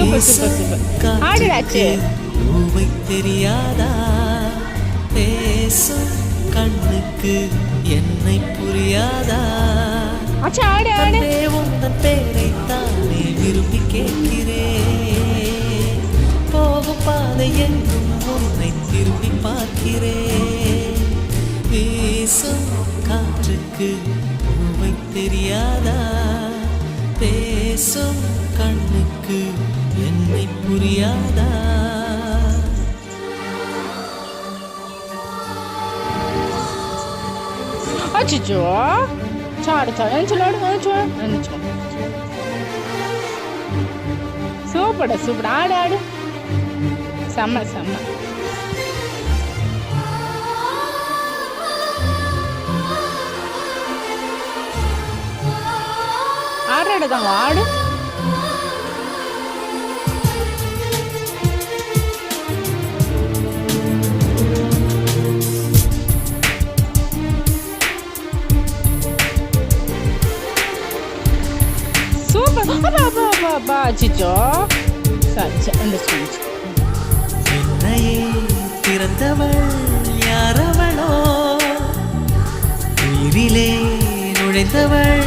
Super super super. ஆடுடாச்சு. பூவை தெரியாதா பேசும் கண்ணுக்கு என்னை புரியாதா அச்சா ஆடு ஆடு. உந்தன் பேரை தானே விரும்பி கேட்கிறேன் போகும் பாதை எங்கும் உன்னை திரும்பி பார்க்கிறேன் வீசும் காற்றுக்கு பூவை தெரியாதா பேசும் கண்ணுக்கு என்னை புரியாதா அச்சோ சாடு சாடு எந்திரிச்சு எந்திரிச்சு. Super super. ஆடு ஆடு. செம்ம செம்ம. ஆடுதாங்க ஆடு. அச்சிச்சோ என்னையே பிறந்தவள் யாரவளோ உயிரிலே நுழைந்தவள்